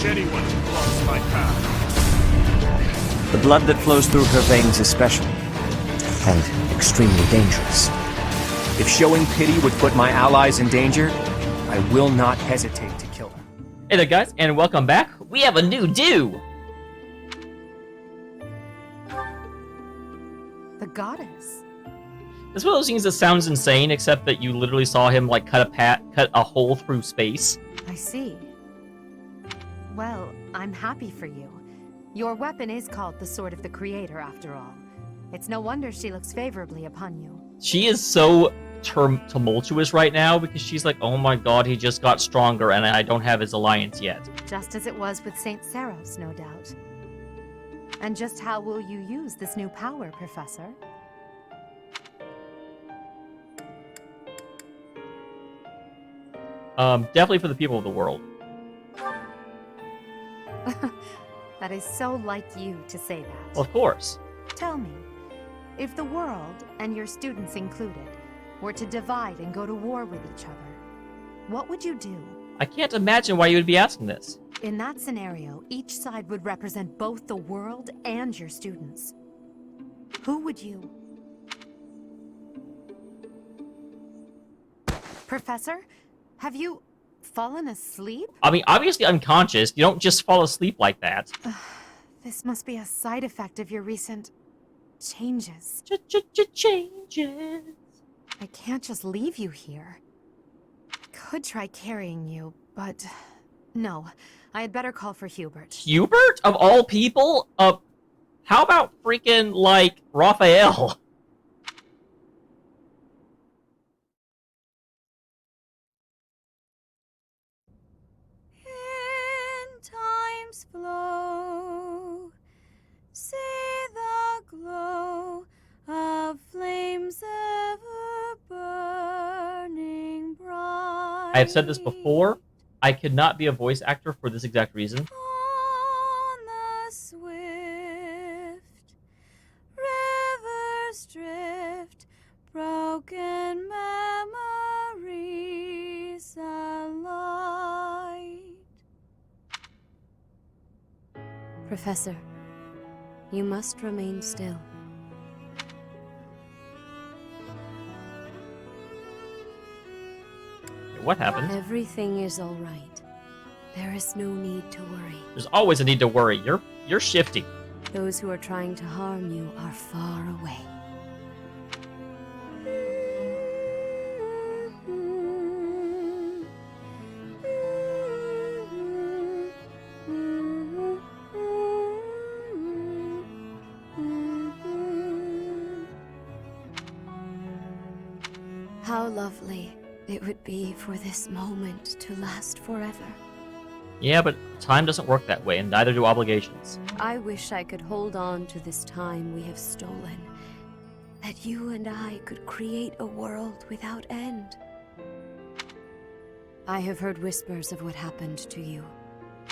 punish anyone who crosses my path. The blood that flows through her veins is special, and extremely dangerous. If showing pity would put my allies in danger, I will not hesitate to kill her. Hey there, guys, and welcome back. We have a new do. The goddess. It's one of those things that sounds insane, except that you literally saw him like cut a hole through space. I see. Well, I'm happy for you. Your weapon is called the Sword of the Creator, after all. It's no wonder she looks favorably upon you. She is so tumultuous right now because she's like, oh my god, he just got stronger and I don't have his alliance yet. Just as it was with Saint Saros, no doubt. And just how will you use this new power, Professor? Definitely for the people of the world. That is so like you to say that. Well, of course. Tell me, if the world, and your students included, were to divide and go to war with each other, what would you do? I can't imagine why you would be asking this. In that scenario, each side would represent both the world and your students. Who would you... Professor, have you fallen asleep? I mean, obviously unconscious. You don't just fall asleep like that. This must be a side effect of your recent... changes. Changes. I can't just leave you here. I could try carrying you, but... no. I had better call for Hubert. Hubert? Of all people? How about freaking, like, Raphael? In time's flow, see the glow of flames ever burning bright. I have said this before. I could not be a voice actor for this exact reason. On the swift rivers drift, broken memories alight. Professor, you must remain still. What happened? Everything is all right. There is no need to worry. There's always a need to worry. You're shifty. Those who are trying to harm you are far away. How lovely it would be for this moment to last forever. Yeah, but time doesn't work that way, and neither do obligations. I wish I could hold on to this time we have stolen. That you and I could create a world without end. I have heard whispers of what happened to you.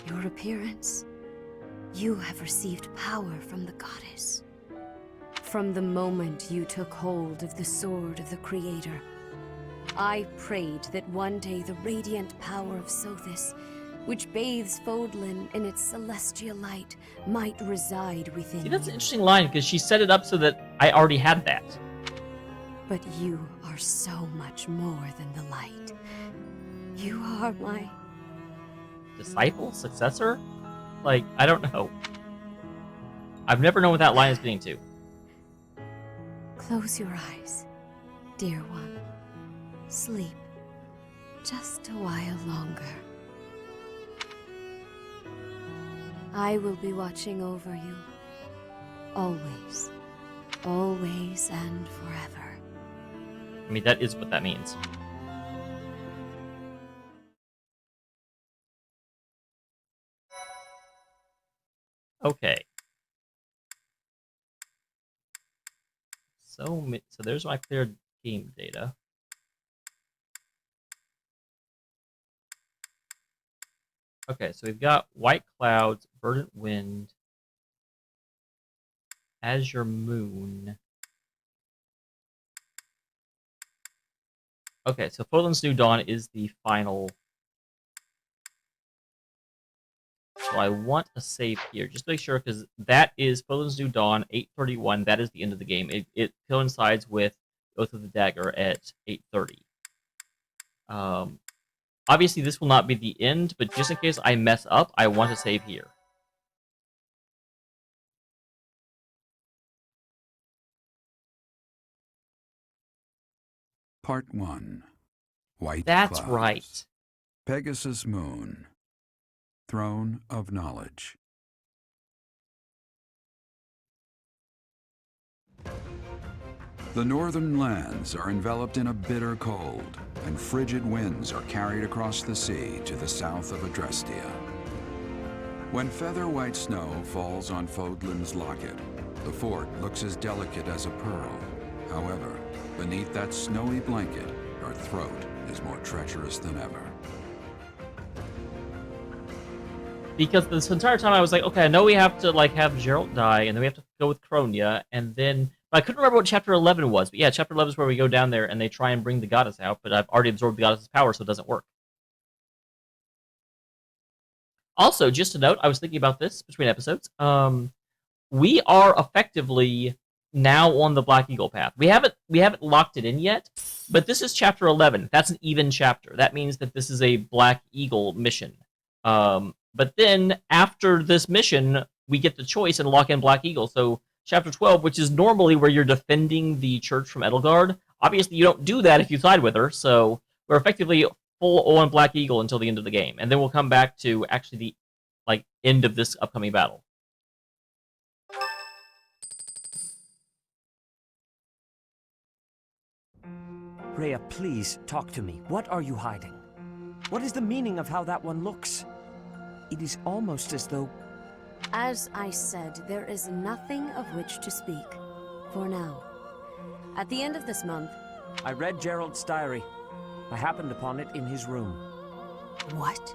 Your appearance. You have received power from the goddess. From the moment you took hold of the Sword of the Creator, I prayed that one day the radiant power of Sothis, which bathes Fodlan in its celestial light, might reside within See, that's an you. interesting line, because she set it up so that I already had that. But you are so much more than the light. You are my... Disciple? Successor? Like, I don't know. I've never known what that line is getting to. Close your eyes, dear one. Sleep. Just a while longer. I will be watching over you. Always. Always and forever. I mean, that is what that means. Okay. So there's my cleared game data. Okay, so we've got white clouds, verdant wind, azure moon. Okay, so Fodlan's New Dawn is the final So I want a save here, just to make sure, because that is Fodlan's New Dawn, 8:31. That is the end of the game. It coincides with Oath of the Dagger at 8:30. Obviously, this will not be the end, but just in case I mess up, I want to save here. Part 1. White That's Clouds. right. Pegasus Moon. Throne of Knowledge. The northern lands are enveloped in a bitter cold, and frigid winds are carried across the sea to the south of Adrestia. When feather white snow falls on Fodlan's locket, the fort looks as delicate as a pearl. However, beneath that snowy blanket, her throat is more treacherous than ever. Because this entire time I was like, okay, I know we have to like have Geralt die, and then we have to go with Kronya, and then I couldn't remember what Chapter 11 was. But yeah, Chapter 11 is where we go down there and they try and bring the goddess out, but I've already absorbed the goddess's power, so it doesn't work. Also, just a note, I was thinking about this between episodes. We are effectively now on the Black Eagle path. We haven't locked it in yet, but this is Chapter 11. That's an even chapter. That means that this is a Black Eagle mission. But then after this mission, we get the choice and lock in Black Eagle. So Chapter 12, which is normally where you're defending the church from Edelgard, obviously you don't do that if you side with her, so we're effectively full on Black Eagle until the end of the game. And then we'll come back to actually the end of this upcoming battle. Rhea, please, talk to me. What are you hiding? What is the meaning of how that one looks? It is almost as though... As I said, there is nothing of which to speak, for now. At the end of this month... I read Geralt's diary. I happened upon it in his room. What?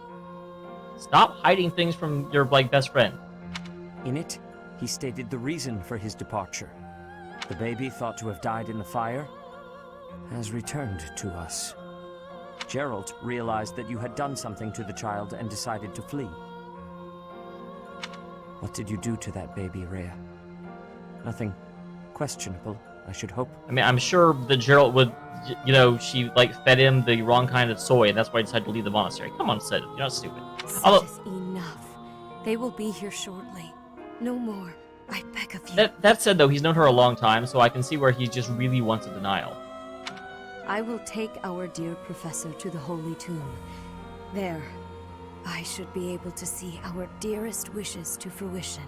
Stop hiding things from your best friend. In it, he stated the reason for his departure. The baby, thought to have died in the fire, has returned to us. Geralt realized that you had done something to the child and decided to flee. What did you do to that baby, Rhea? Nothing questionable, I should hope. I mean, I'm sure that Geralt would, she fed him the wrong kind of soy, and that's why he decided to leave the monastery. Come on, Sid, you're not stupid. That is enough. They will be here shortly. No more. I beg of you. That said, though, he's known her a long time, so I can see where he just really wants a denial. I will take our dear professor to the Holy Tomb. There, I should be able to see our dearest wishes to fruition.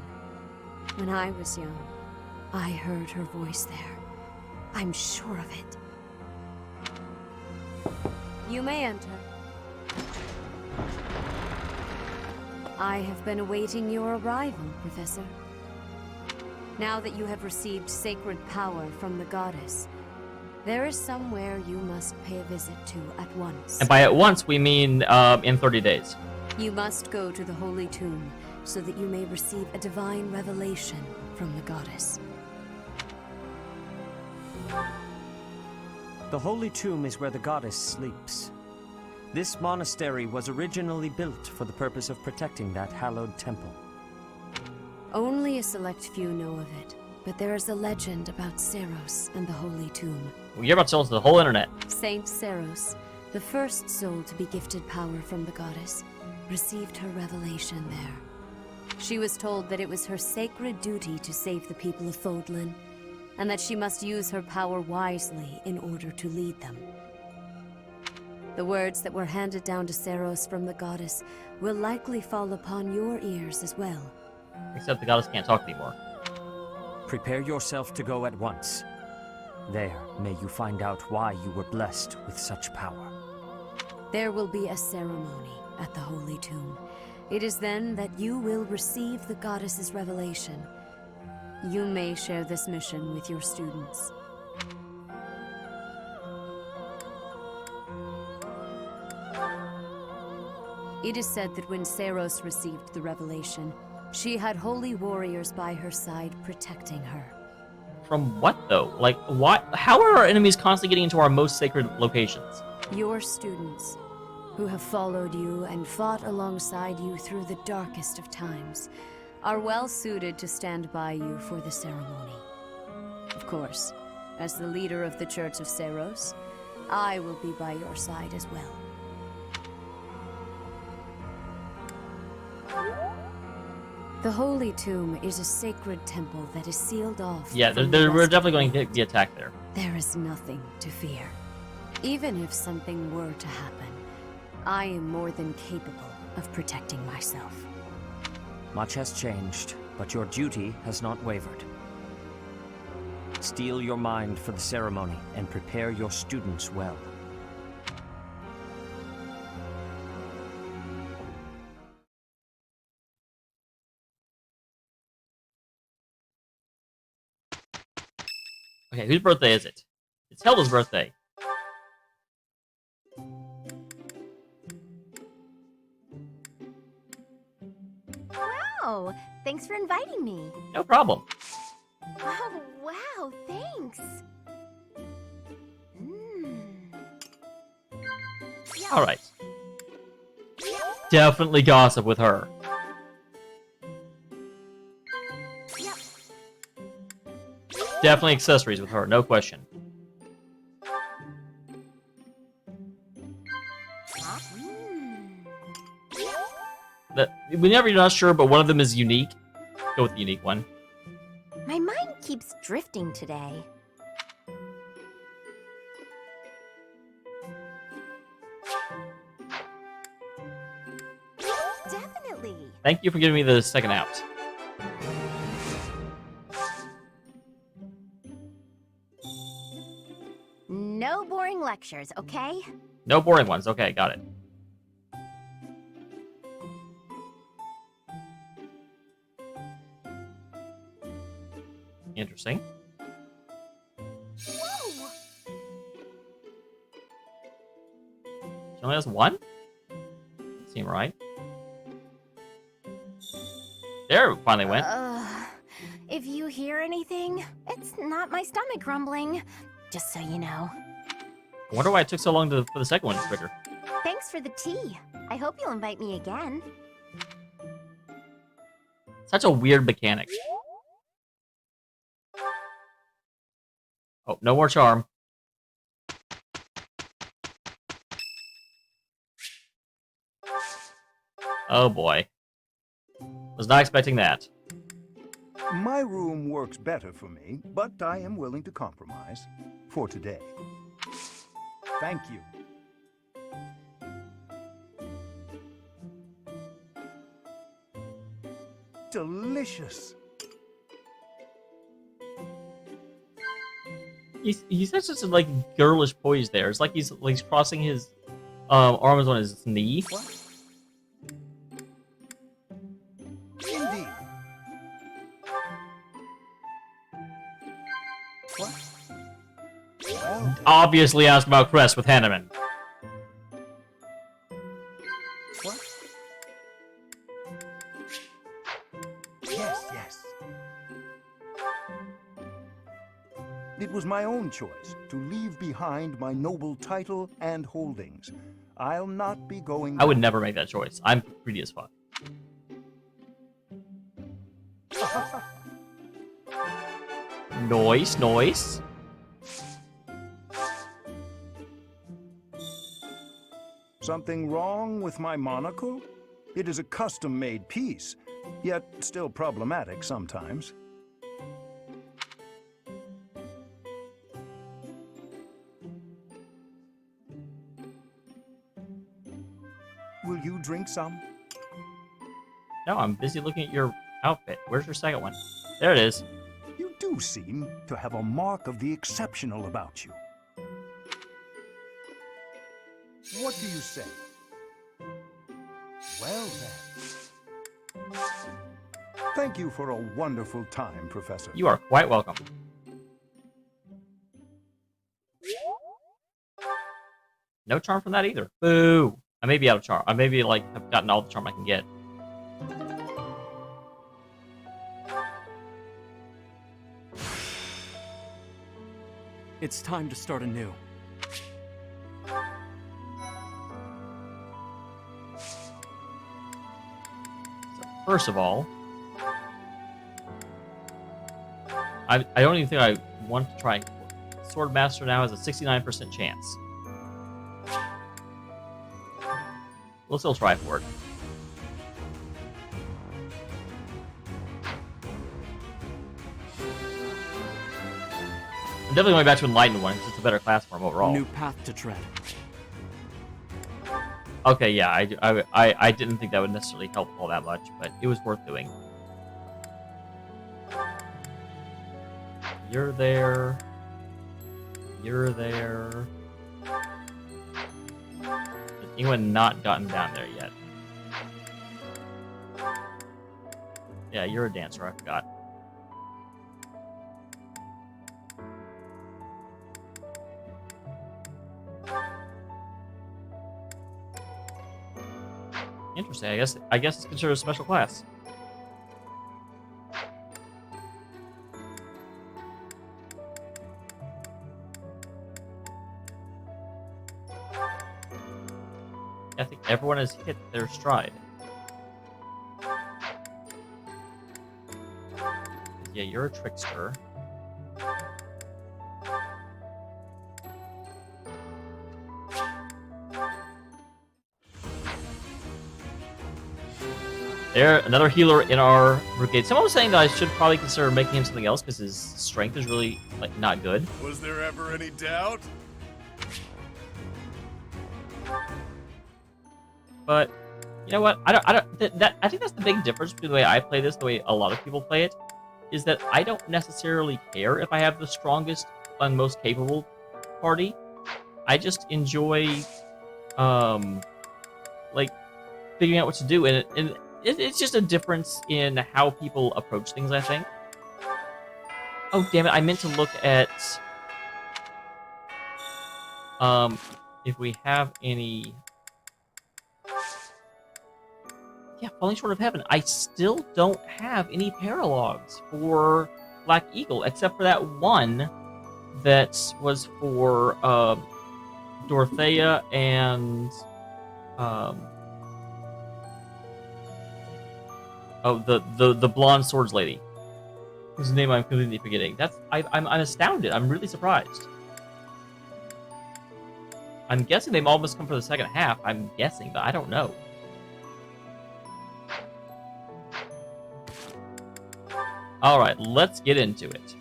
When I was young, I heard her voice there. I'm sure of it. You may enter. I have been awaiting your arrival, Professor. Now that you have received sacred power from the goddess, there is somewhere you must pay a visit to at once. And by at once, we mean in 30 days. You must go to the Holy Tomb so that you may receive a divine revelation from the goddess. The Holy Tomb is where the goddess sleeps. This monastery was originally built for the purpose of protecting that hallowed temple. Only a select few know of it, but there is a legend about Seiros and the Holy Tomb. Well, you're about to tell us the whole internet. Saint Seiros, the first soul to be gifted power from the goddess, received her revelation there. She was told that it was her sacred duty to save the people of Fodlan, and that she must use her power wisely in order to lead them. The words that were handed down to Seiros from the goddess will likely fall upon your ears as well. Except the goddess can't talk anymore. Prepare yourself to go at once. There, may you find out why you were blessed with such power. There will be a ceremony at the Holy Tomb. It is then that you will receive the goddess's revelation. You may share this mission with your students. It is said that when Seiros received the revelation, she had holy warriors by her side protecting her. From what, though? What? How are our enemies constantly getting into our most sacred locations? Your students. who have followed you and fought alongside you through the darkest of times, are well suited to stand by you for the ceremony. Of course, as the leader of the Church of Seiros, I will be by your side as well. The Holy Tomb is a sacred temple that is sealed off. Yeah, from the we're rest definitely of going the to be attacked there. There is nothing to fear. Even if something were to happen, I am more than capable of protecting myself. Much has changed, but your duty has not wavered. Steel your mind for the ceremony and prepare your students well. Okay, whose birthday is it? It's Hilda's birthday. Wow, thanks for inviting me. No problem. Oh, wow, thanks. All right. Definitely gossip with her. Definitely accessories with her, no question. Whenever you're not sure, but one of them is unique, go with the unique one. My mind keeps drifting today. Definitely. Thank you for giving me the second out. No boring lectures, okay? No boring ones. Okay, got it. Interesting. Whoa! She only has one? Seem right. There, it finally went. If you hear anything, it's not my stomach grumbling. Just so you know. I wonder why it took so long for the second one to trigger. Thanks for the tea. I hope you'll invite me again. Such a weird mechanic. Oh, no more charm. Oh boy. Was not expecting that. My room works better for me, but I am willing to compromise. For today. Thank you. Delicious. He's such a like girlish poise there. It's like he's crossing his arms on his knee. What? Indeed. What? Well, Obviously asked about Crest with Hanneman. what? Yes, yes. It was my own choice to leave behind my noble title and holdings. I'll not be going I would back. never make that choice. I'm greedy as fuck. Noise, noise. Something wrong with my monocle? It is a custom-made piece, yet still problematic sometimes. Will you drink some? No, I'm busy looking at your outfit. Where's your second one? There it is. You do seem to have a mark of the exceptional about you. What do you say? Well then. Thank you for a wonderful time, Professor. You are quite welcome. No charm from that either. Boo! I may be out of charm. I may be like have gotten all the charm I can get. It's time to start anew. First of all, I don't even think I want to try. Swordmaster now has a 69% chance. We'll still try for it. I'm definitely going back to Enlightened one because it's a better class for him overall. New path to tread. Okay, yeah, I didn't think that would necessarily help all that much, but it was worth doing. You're there. You're there. Has anyone not gotten down there yet? Yeah, you're a dancer, I forgot. Interesting. I guess it's considered a special class. I think everyone has hit their stride. Yeah, you're a trickster. There, another healer in our brigade. Someone was saying that I should probably consider making him something else because his strength is really not good. Was there ever any doubt? But you know what? I think that's the big difference between the way I play this, the way a lot of people play it, is that I don't necessarily care if I have the strongest and most capable party. I just enjoy figuring out what to do, and it's just a difference in how people approach things, I think. Oh, damn it, I meant to look at if we have any... Yeah, Falling Short of Heaven. I still don't have any paralogs for Black Eagle, except for that one that was for Dorothea and... the blonde swords lady, whose name I'm completely forgetting. I'm astounded. I'm really surprised. I'm guessing they all must come for the second half. I'm guessing, but I don't know. All right, let's get into it.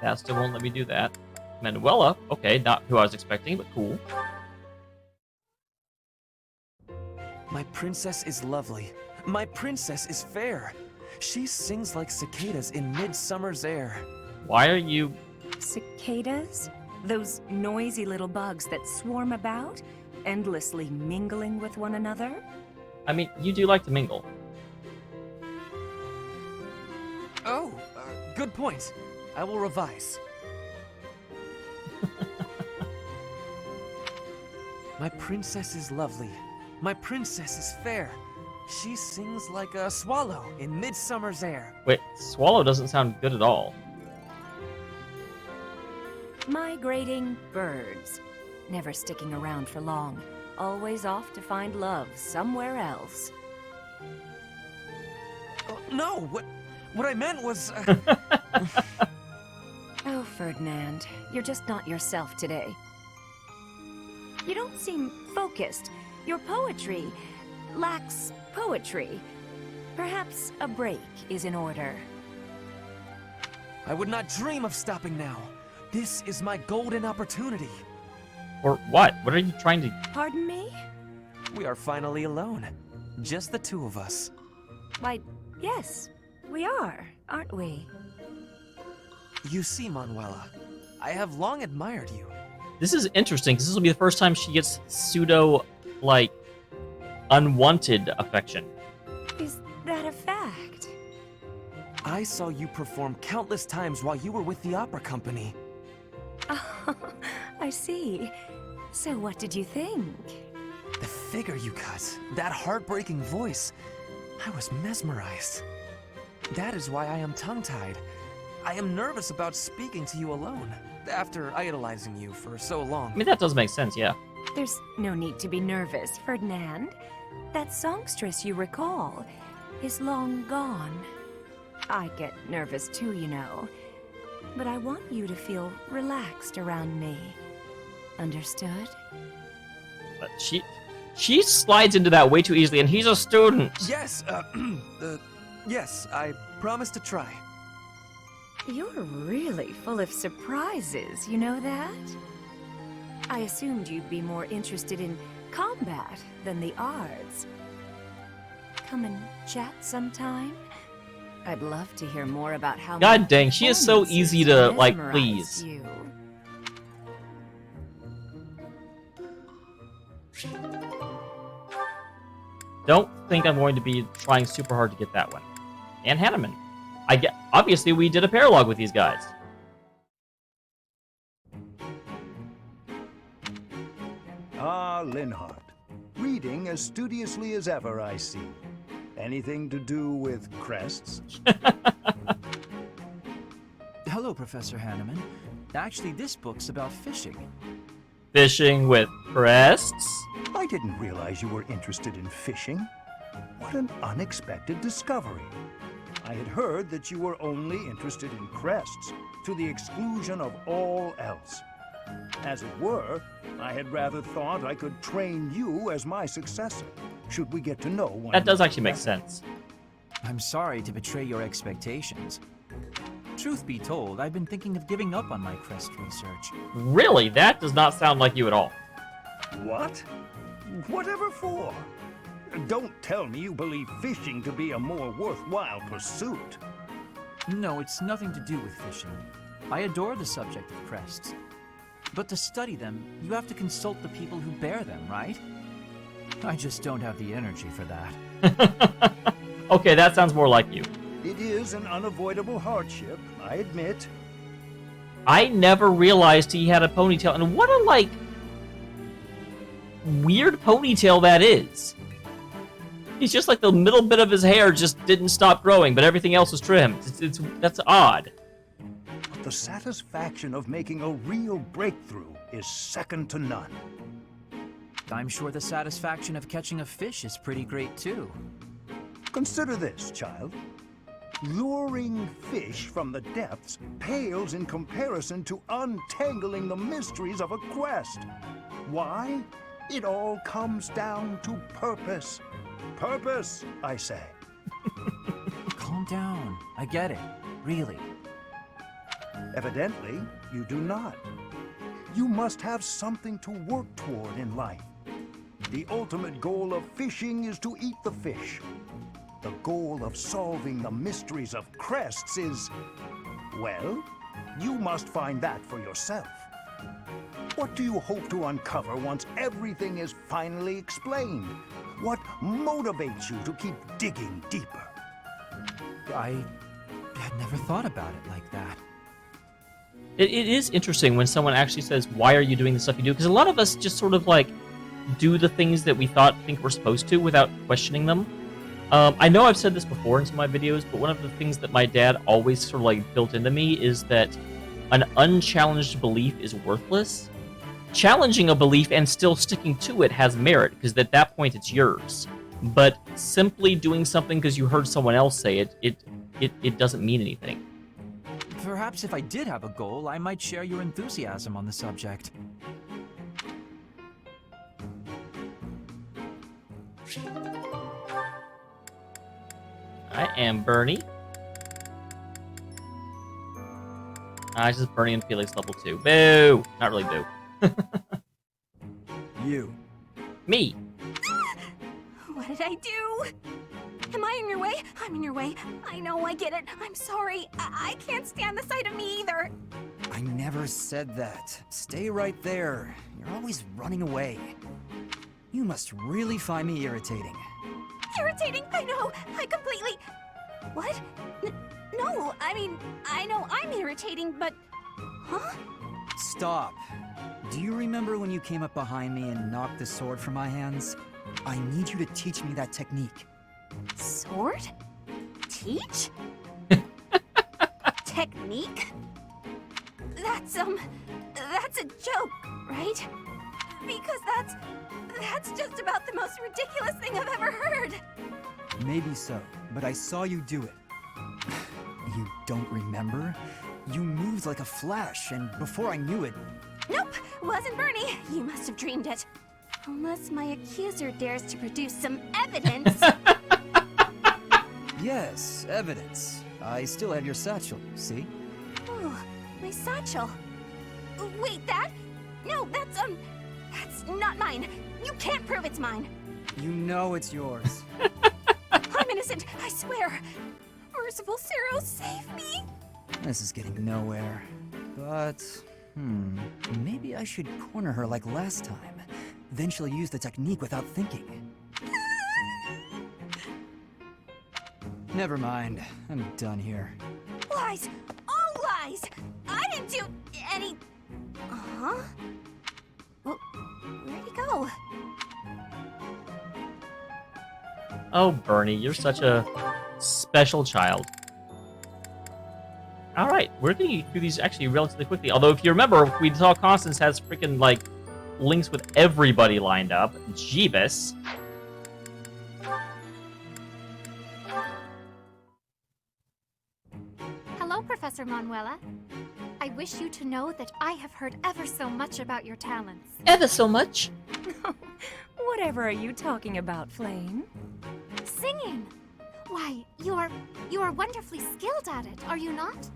That still won't let me do that. Manuela, okay, not who I was expecting, but cool. My princess is lovely. My princess is fair. She sings like cicadas in midsummer's air. Why are you... Cicadas? Those noisy little bugs that swarm about, endlessly mingling with one another? I mean, you do like to mingle. Oh, good point. I will revise. My princess is lovely. My princess is fair. She sings like a swallow in midsummer's air. Wait, swallow doesn't sound good at all. Migrating birds. Never sticking around for long. Always off to find love somewhere else. Oh, no, what I meant was... Oh, Ferdinand, you're just not yourself today. You don't seem focused. Your poetry lacks poetry. Perhaps a break is in order. I would not dream of stopping now. This is my golden opportunity. Or what? What are you trying to... Pardon me? We are finally alone. Just the two of us. Why, yes, we are, aren't we? You see, Manuela, I have long admired you. This is interesting, because this will be the first time she gets pseudo, unwanted affection. Is that a fact? I saw you perform countless times while you were with the opera company. Oh, I see. So what did you think? The figure you cut, that heartbreaking voice, I was mesmerized. That is why I am tongue-tied. I am nervous about speaking to you alone, after idolizing you for so long. I mean, that does make sense, yeah. There's no need to be nervous, Ferdinand. That songstress you recall is long gone. I get nervous too, you know. But I want you to feel relaxed around me. Understood? But she slides into that way too easily, and he's a student. Yes, yes, I promise to try. You're really full of surprises, you know that? I assumed you'd be more interested in combat than the arts. Come and chat sometime? I'd love to hear more about how... God dang, she is so easy to, like, please. You. Don't think I'm going to be trying super hard to get that one. And Hanneman. Obviously, we did a paralog with these guys. Ah, Linhardt. Reading as studiously as ever, I see. Anything to do with crests? Hello, Professor Hanneman. Actually, this book's about fishing. Fishing with crests? I didn't realize you were interested in fishing. What an unexpected discovery. I had heard that you were only interested in crests, to the exclusion of all else. As it were, I had rather thought I could train you as my successor, should we get to know one That does another actually make better. sense. I'm sorry to betray your expectations. Truth be told, I've been thinking of giving up on my crest research. Really? That does not sound like you at all. What? Whatever for? Don't tell me you believe fishing to be a more worthwhile pursuit. No, it's nothing to do with fishing. I adore the subject of crests. But to study them, you have to consult the people who bear them, right? I just don't have the energy for that. Okay, that sounds more like you. It is an unavoidable hardship, I admit. I never realized he had a ponytail, and what a, like, weird ponytail that is. He's just like the middle bit of his hair just didn't stop growing, but everything else was trimmed. That's odd. The satisfaction of making a real breakthrough is second to none. I'm sure the satisfaction of catching a fish is pretty great too. Consider this, child. Luring fish from the depths pales in comparison to untangling the mysteries of a quest. Why? It all comes down to purpose. Purpose, I say. Calm down. I get it. Really. Evidently, you do not. You must have something to work toward in life. The ultimate goal of fishing is to eat the fish. The goal of solving the mysteries of crests is, well, you must find that for yourself. What do you hope to uncover once everything is finally explained? What motivates you to keep digging deeper? I had never thought about it like that. It is interesting when someone actually says, why are you doing the stuff you do? Because a lot of us just sort of, like, do the things that we think we're supposed to without questioning them. I know I've said this before in some of my videos, but one of the things that my dad always sort of, like, built into me is that an unchallenged belief is worthless. Challenging a belief and still sticking to it has merit, because at that point it's yours. But simply doing something because you heard someone else say it doesn't mean anything. Perhaps if I did have a goal, I might share your enthusiasm on the subject. I am Bernie. It's just Bernie and Felix level 2. Boo! Not really boo. You. Me. What did I do? Am I in your way? I'm in your way. I know, I get it. I'm sorry. I can't stand the sight of me either. I never said that. Stay right there. You're always running away. You must really find me irritating. Irritating? I know. I completely... What? No, I mean, I know I'm irritating, but... Huh? Stop. Do you remember when you came up behind me and knocked the sword from my hands? I need you to teach me that technique. Sword? Teach? Technique? That's a joke, right? Because that's just about the most ridiculous thing I've ever heard. Maybe so, but I saw you do it. You don't remember? You moved like a flash, and before I knew it... Nope, wasn't Bernie. You must have dreamed it. Unless my accuser dares to produce some evidence. Yes, evidence. I still have your satchel, see? Oh, my satchel. Wait, that? No, that's not mine. You can't prove it's mine. You know it's yours. I'm innocent, I swear. Merciful Zero, save me. This is getting nowhere. But, maybe I should corner her like last time. Then she'll use the technique without thinking. Never mind. I'm done here. Lies! All lies! I didn't do any... Huh? Well, where'd he go? Oh, Bernie, you're such a special child. Alright, we're going to get through these actually relatively quickly. Although, if you remember, we saw Constance has freaking, like, links with everybody lined up. Jeebus. Hello, Professor Manuela. I wish you to know that I have heard ever so much about your talents. Ever so much? Whatever are you talking about, Flame? Singing! Why, you are wonderfully skilled at it, are you not?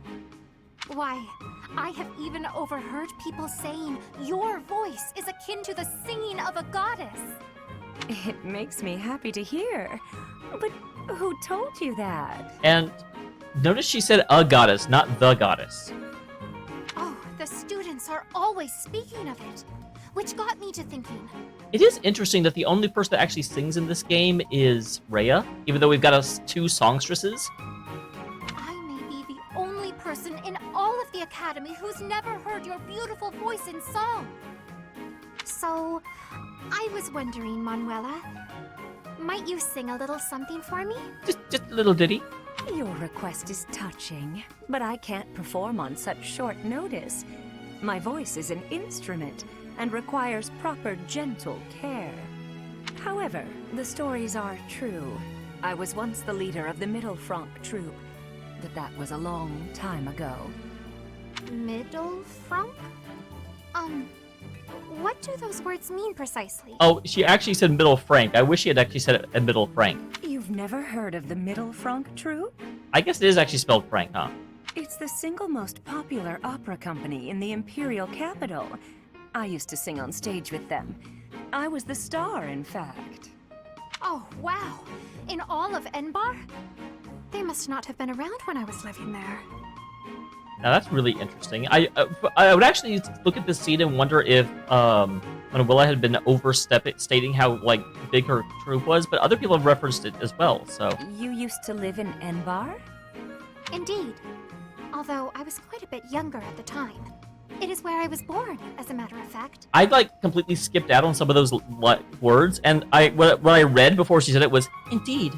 Why, I have even overheard people saying your voice is akin to the singing of a goddess. It makes me happy to hear. But who told you that? And notice she said a goddess, not the goddess. Oh, the students are always speaking of it, which got me to thinking. It is interesting that the only person that actually sings in this game is Rhea, even though we've got us 2 songstresses. I may be the only person in all of the Academy who's never heard your beautiful voice in song. So, I was wondering, Manuela, might you sing a little something for me? Just a little ditty. Your request is touching, but I can't perform on such short notice. My voice is an instrument and requires proper gentle care. However, the stories are true. I was once the leader of the Middle Franc troupe, but that was a long time ago. Middle Franc? What do those words mean precisely? Oh, she actually said Middle Franc. I wish she had actually said it at Middle Franc. You've never heard of the Middle Franc troupe? I guess it is actually spelled Frank, huh? It's the single most popular opera company in the imperial capital. I used to sing on stage with them. I was the star, in fact. Oh, wow. In all of Enbar? They must not have been around when I was living there. Now that's really interesting. I would actually look at this scene and wonder if Manuela had been overstating how like big her troupe was, but other people have referenced it as well. So you used to live in Enbar? Indeed. Although I was quite a bit younger at the time. It is where I was born, as a matter of fact. I like completely skipped out on some of those words, and what I read before she said it was indeed.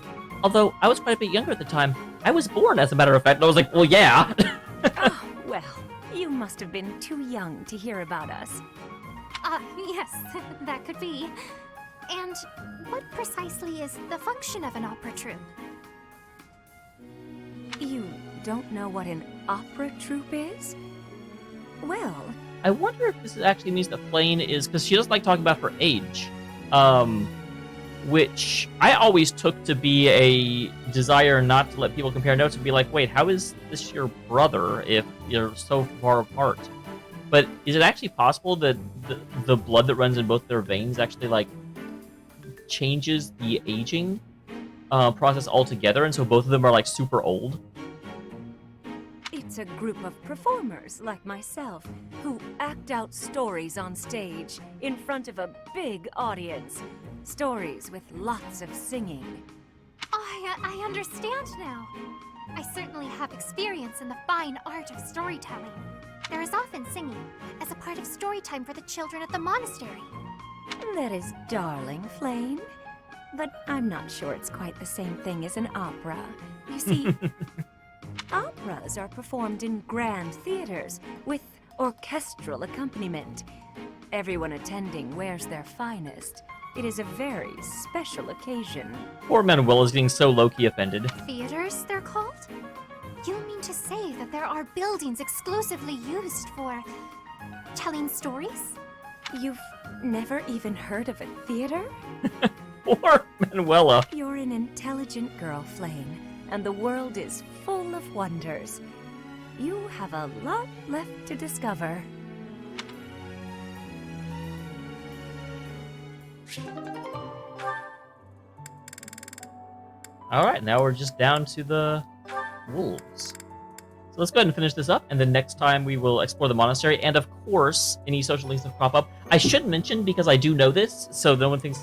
Although I was quite a bit younger at the time, I was born, as a matter of fact. And I was like, well, yeah. Oh, well, you must have been too young to hear about us. Yes, that could be. And what precisely is the function of an opera troupe? You don't know what an opera troupe is? Well... I wonder if this actually means that Flame is... Because she doesn't like talking about her age. Which I always took to be a desire not to let people compare notes and be like, wait, how is this your brother if you're so far apart? But is it actually possible that the blood that runs in both their veins actually, like, changes the aging process altogether, and so both of them are, like, super old? It's a group of performers like myself who act out stories on stage in front of a big audience. Stories with lots of singing. I understand now. I certainly have experience in the fine art of storytelling. There is often singing as a part of story time for the children at the monastery. That is darling, Flame. But I'm not sure it's quite the same thing as an opera. You see, operas are performed in grand theaters with orchestral accompaniment. Everyone attending wears their finest. It is a very special occasion. Poor Manuel is getting so low-key offended. Theaters, they're called? You mean to say that there are buildings exclusively used for telling stories? You've never even heard of a theater? Poor Manuela. You're an intelligent girl, Flame, and the world is full of wonders. You have a lot left to discover. Alright, now we're just down to the wolves. So let's go ahead and finish this up, and then next time we will explore the monastery, and of course, any social links that crop up. I should mention, because I do know this, so no one thinks...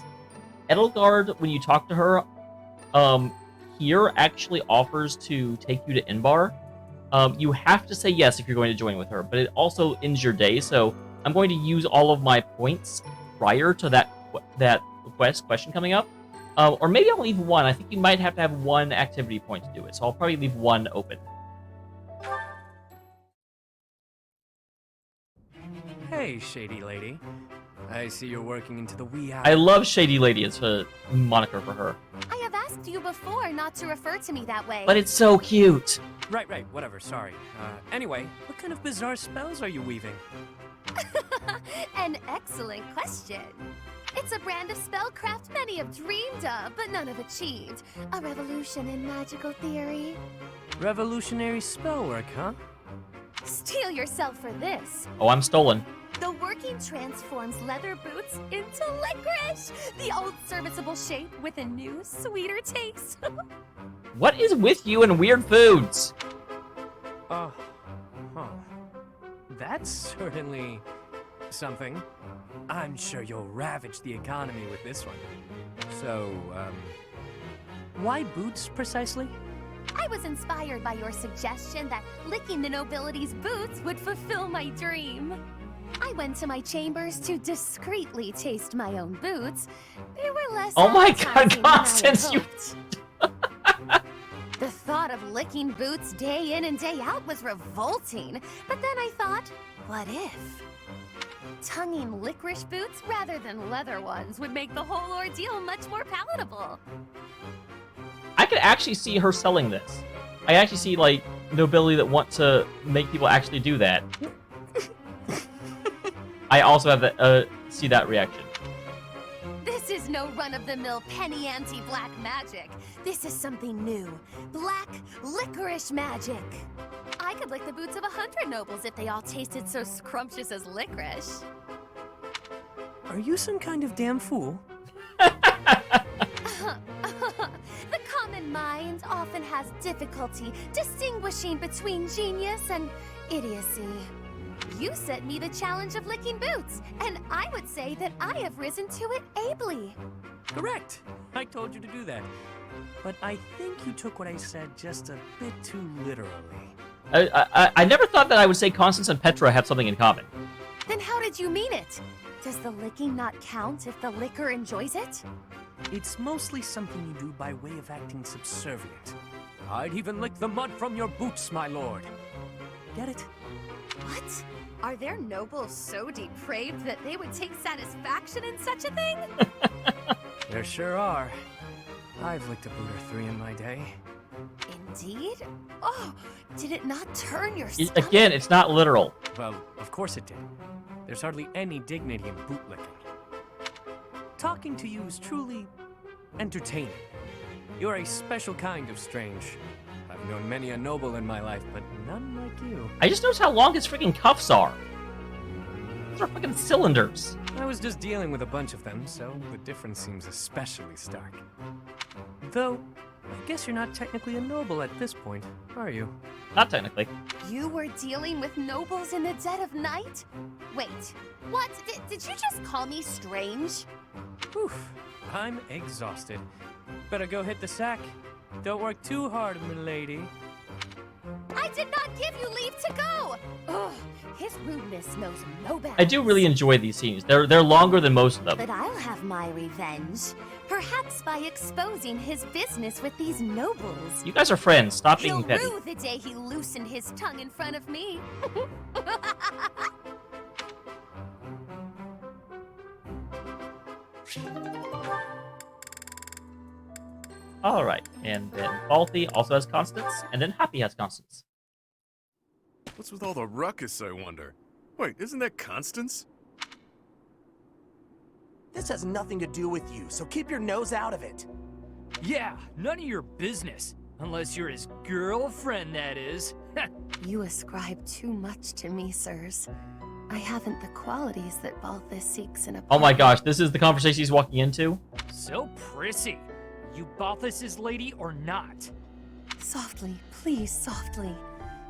Edelgard, when you talk to her, here actually offers to take you to Inbar. You have to say yes if you're going to join with her, but it also ends your day, so I'm going to use all of my points prior to that question coming up. Or maybe I'll leave one. I think you might have to have one activity point to do it, so I'll probably leave one open. Hey, Shady Lady. I see you're working into the wee hours. I love Shady Lady as a moniker for her. I have asked you before not to refer to me that way. But it's so cute. Right, whatever, sorry. Anyway, what kind of bizarre spells are you weaving? An excellent question. It's a brand of spellcraft many have dreamed of, but none have achieved. A revolution in magical theory. Revolutionary spellwork, huh? Steel yourself for this. Oh, I'm stolen. The working transforms leather boots into licorice, the old serviceable shape with a new, sweeter taste. What is with you and weird foods? Huh. That's certainly something. I'm sure you'll ravage the economy with this one. So, why boots precisely? I was inspired by your suggestion that licking the nobility's boots would fulfill my dream. I went to my chambers to discreetly taste my own boots. They were less Oh my god, appetizing than I had Constance, you... hoped. The thought of licking boots day in and day out was revolting. But then I thought, what if? Tonguing licorice boots rather than leather ones would make the whole ordeal much more palatable. I could actually see her selling this. I actually see, like, nobility that want to make people actually do that. I also have that, see that reaction. This is no run-of-the-mill penny ante black magic. This is something new. Black licorice magic. I could lick the boots of 100 nobles if they all tasted so scrumptious as licorice. Are you some kind of damn fool? The common mind often has difficulty distinguishing between genius and idiocy. You set me the challenge of licking boots, and I would say that I have risen to it ably. Correct. I told you to do that. But I think you took what I said just a bit too literally. I never thought that I would say Constance and Petra have something in common. Then how did you mean it? Does the licking not count if the licker enjoys it? It's mostly something you do by way of acting subservient. I'd even lick the mud from your boots, my lord. Get it? What? Are there nobles so depraved that they would take satisfaction in such a thing? There sure are. I've licked a boot or three in my day. Indeed? Oh, did it not turn your stomach? Again, it's not literal. Well, of course it did. There's hardly any dignity in boot licking. Talking to you is truly entertaining. You're a special kind of strange. I've known many a noble in my life, but none like you. I just noticed how long his freaking cuffs are. Those are fucking cylinders. I was just dealing with a bunch of them, so the difference seems especially stark. Though, I guess you're not technically a noble at this point, are you? Not technically. You were dealing with nobles in the dead of night? Wait, what? Did you just call me strange? Oof, I'm exhausted. Better go hit the sack. Don't work too hard, milady. I did not give you leave to go! Ugh, his rudeness knows no bounds. I do really enjoy these scenes. They're longer than most of them. But I'll have my revenge. Perhaps by exposing his business with these nobles. You guys are friends. Stop being petty. He'll rue the day he loosened his tongue in front of me. Alright, and then Faulty also has constants, and then Happy has constants. What's with all the ruckus, I wonder? Wait, isn't that Constance? This has nothing to do with you, so keep your nose out of it. Yeah, none of your business. Unless you're his girlfriend, that is. You ascribe too much to me, sirs. I haven't the qualities that Balthus seeks in a Oh my gosh, this is the conversation he's walking into? So prissy. You Balthus's lady or not? Softly, please, softly.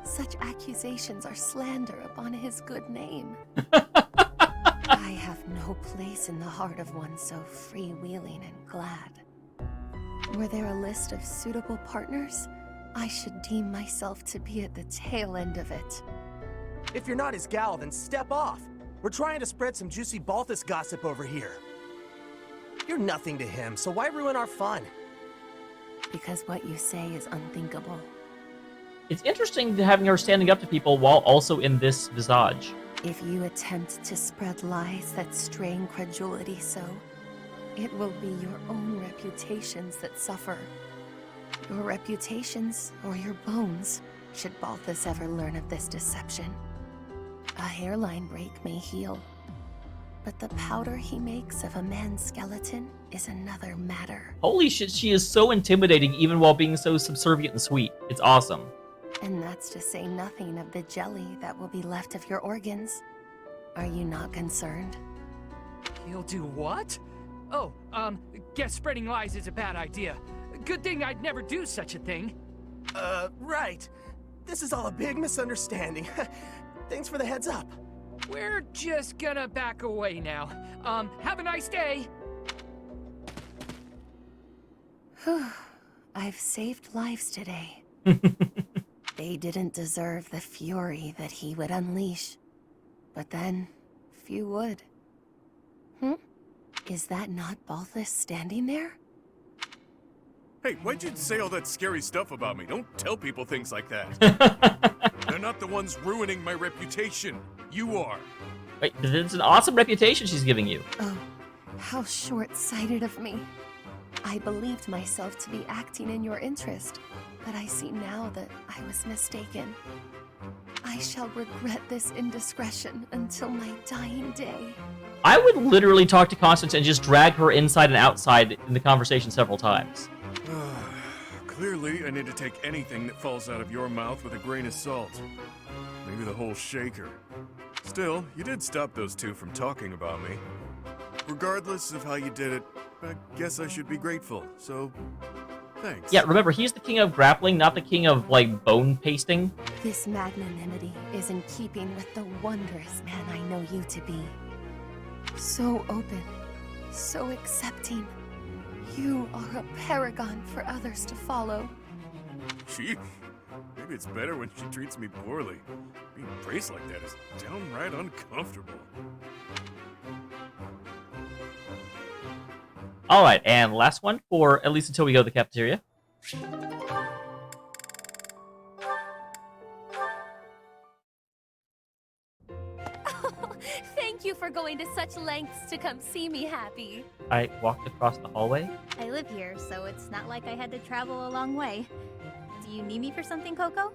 Such accusations are slander upon his good name. I have no place in the heart of one so freewheeling and glad. Were there a list of suitable partners? I should deem myself to be at the tail end of it. If you're not his gal, then step off. We're trying to spread some juicy Balthus gossip over here. You're nothing to him, so why ruin our fun? Because what you say is unthinkable. It's interesting having her standing up to people while also in this visage. If you attempt to spread lies that strain credulity so, it will be your own reputations that suffer. Your reputations or your bones, should Balthus ever learn of this deception. A hairline break may heal, but the powder he makes of a man's skeleton is another matter. Holy shit, she is so intimidating even while being so subservient and sweet. It's awesome. And that's to say nothing of the jelly that will be left of your organs. Are you not concerned? He'll do what? Oh, guess spreading lies is a bad idea. Good thing I'd never do such a thing. Right. This is all a big misunderstanding. Thanks for the heads up. We're just gonna back away now. Have a nice day. Whew. I've saved lives today. They didn't deserve the fury that he would unleash. But then, few would. Is that not Balthus standing there? Hey, why'd you say all that scary stuff about me? Don't tell people things like that. They're not the ones ruining my reputation. You are. Wait, it's an awesome reputation she's giving you. Oh, how short-sighted of me. I believed myself to be acting in your interest, but I see now that I was mistaken. I shall regret this indiscretion until my dying day. I would literally talk to Constance and just drag her inside and outside in the conversation several times. Clearly, I need to take anything that falls out of your mouth with a grain of salt. Maybe the whole shaker. Still, you did stop those two from talking about me. Regardless of how you did it, I guess I should be grateful, so thanks. Yeah, remember, he's the king of grappling, not the king of, like, bone pasting. This magnanimity is in keeping with the wondrous man I know you to be. So open, so accepting. You are a paragon for others to follow. Gee, maybe it's better when she treats me poorly. Being praised like that is downright uncomfortable. Alright, and last one for at least until we go to the cafeteria. Thank you for going to such lengths to come see me, Happy. I walked across the hallway. I live here, so it's not like I had to travel a long way. Do you need me for something, Coco?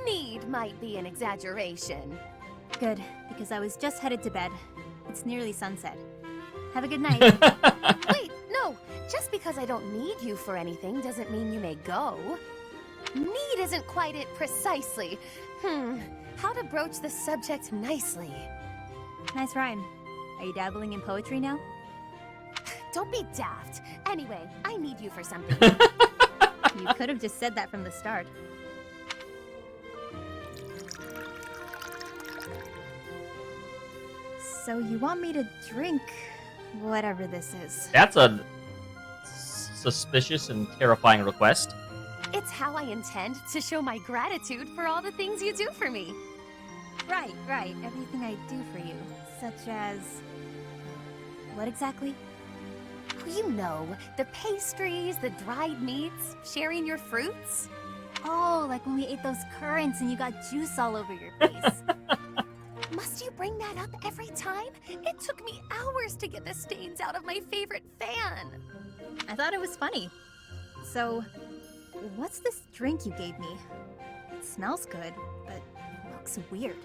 Need might be an exaggeration. Good, because I was just headed to bed. It's nearly sunset. Have a good night. Wait, no! Just because I don't need you for anything doesn't mean you may go. Need isn't quite it precisely. How to broach the subject nicely? Nice rhyme. Are you dabbling in poetry now? Don't be daft. Anyway, I need you for something. You could have just said that from the start. So you want me to drink whatever this is? That's a suspicious and terrifying request. It's how I intend to show my gratitude for all the things you do for me. Right. Everything I do for you. Such as... what exactly? You know, the pastries, the dried meats, sharing your fruits. Oh, like when we ate those currants and you got juice all over your face. Must you bring that up every time? It took me hours to get the stains out of my favorite fan. I thought it was funny. So, what's this drink you gave me? It smells good, but it looks weird.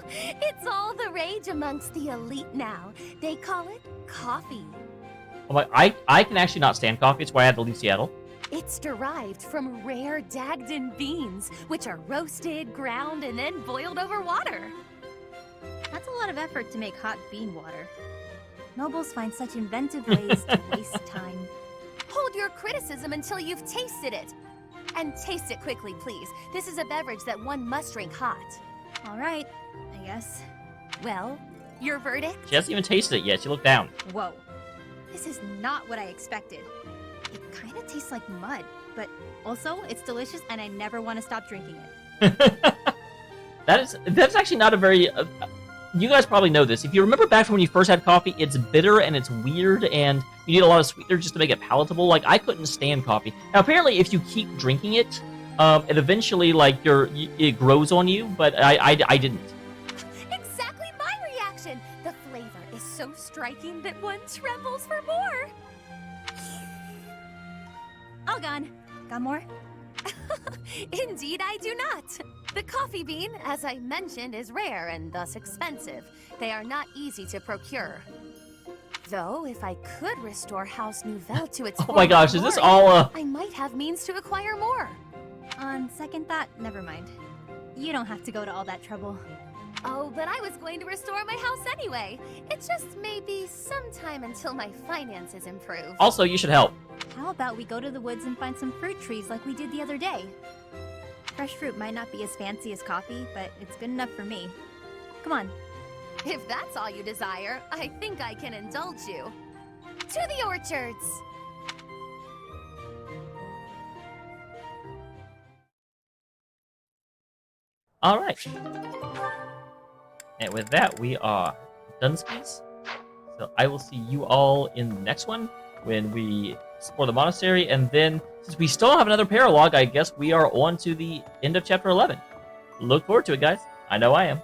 It's all the rage amongst the elite now. They call it coffee. Oh my, I can actually not stand coffee. It's why I had to leave Seattle. It's derived from rare Dagdan beans, which are roasted, ground, and then boiled over water. That's a lot of effort to make hot bean water. Nobles find such inventive ways to waste time. Hold your criticism until you've tasted it. And taste it quickly, please. This is a beverage that one must drink hot. All right, I guess. Well, your verdict? She hasn't even tasted it yet. She looked down. Whoa. This is not what I expected. It kind of tastes like mud, but also it's delicious and I never want to stop drinking it. That's actually not a very... you guys probably know this. If you remember back from when you first had coffee, it's bitter and it's weird and you need a lot of sweetener just to make it palatable. Like, I couldn't stand coffee. Now, apparently, if you keep drinking it, it eventually, like, it grows on you, but I didn't. Exactly my reaction! The flavor is so striking that one trembles for more. All gone. Got more? Indeed, I do not. The coffee bean, as I mentioned, is rare and thus expensive. They are not easy to procure. Though, if I could restore House Nouvelle to its Oh my gosh, is this all, I might have means to acquire more. On second thought, never mind. You don't have to go to all that trouble. Oh, but I was going to restore my house anyway. It just may be some time until my finances improve. Also, you should help. How about we go to the woods and find some fruit trees like we did the other day? Fresh fruit might not be as fancy as coffee, but it's good enough for me. Come on. If that's all you desire, I think I can indulge you. To the orchards! All right. And with that, we are done, Skis. So I will see you all in the next one when we explore the monastery. And then, since we still have another paralogue, I guess we are on to the end of Chapter 11. Look forward to it, guys. I know I am.